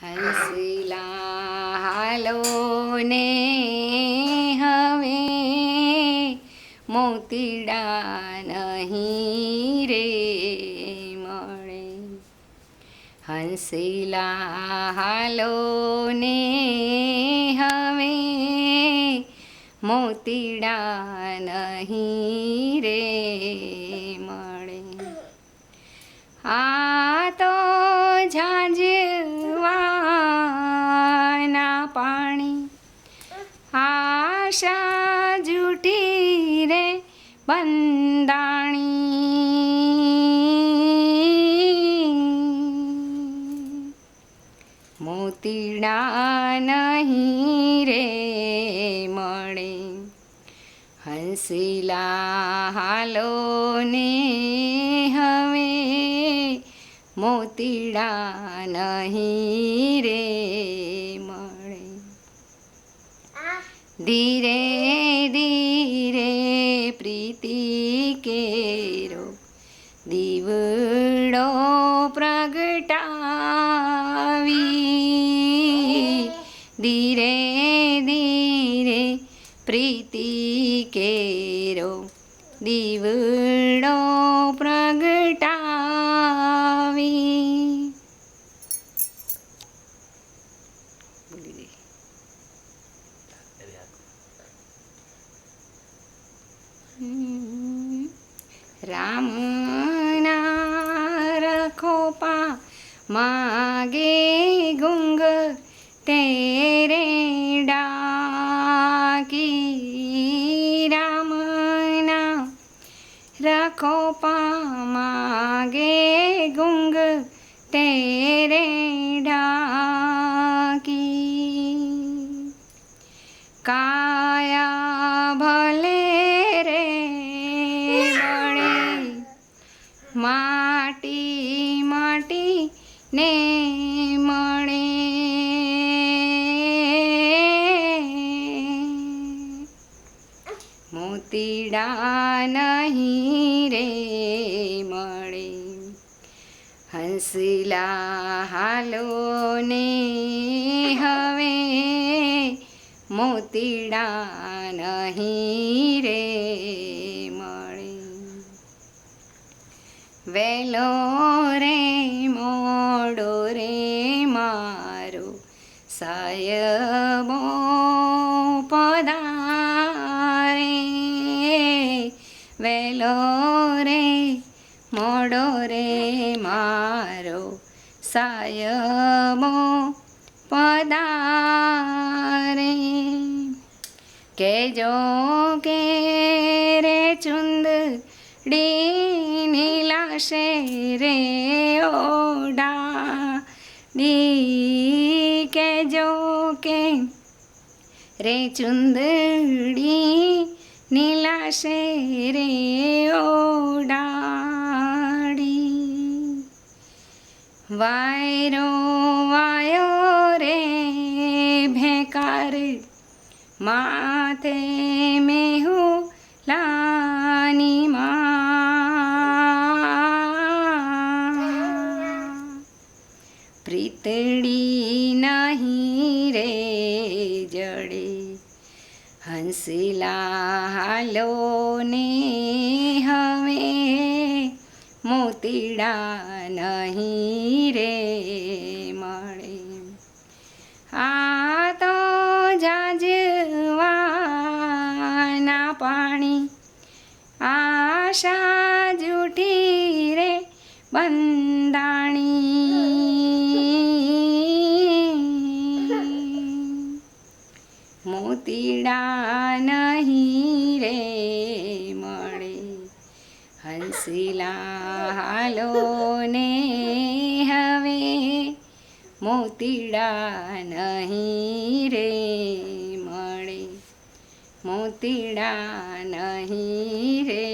હંસલા હાલો ને હવે મોતીડા નહીં રે મળે. હંસલા હાલો ને હવે મોતીડા નહીં રે મળે. આ તો ઝાંઝવાના પાણી આશા જૂઠી રે બંધાણી. મોતીડા નહીં રે મળે. હંસલા હાલો ને હવે મોતીડા નહીં રે મળે. ધીરે ધીરે પ્રીતિ કેરો દીવડો પ્રગટાવી. ધીરે ધીરે પ્રીતિ કેરો દીવડો પ્રગટાવી. રામના રખોપા માગે ગુંગ તેરે ડાકી. રામના રખોપા માગે ગુંગ તેરે ડાકી. કાયા ભલે રે બળે માટી માટી ને મળે. મોતીડા નહીં રે મળે. હંસલા હાલો ને હવે મોતીડા નહીં રે મળે. વેલો રે મોડો રે મારો સાયબો પધારે. વેલો રે મોડો રે મારો સાયબો પધારે. કેજો કે રે ચુંદડી નીલાશે રે ઓડાડી. કેજો કે રે ચુંદડી નીલાશે રે ઓડાડી. વાયરો વાયો રે ભેકાર માથે મેહું લાની માં. પ્રીતડી નહીં રે જડે. હંસલા હાલો ને હવે મોતીડા નહીં રે મળે. આ તો ઝાંઝવાના પાણી આશા જૂઠી રે બંધાણી. મોતીડા નહીં રે મળે. હંસલા હાલો ને હવે મોતીડા નહીં રે મળે. મોતીડા નહીં રે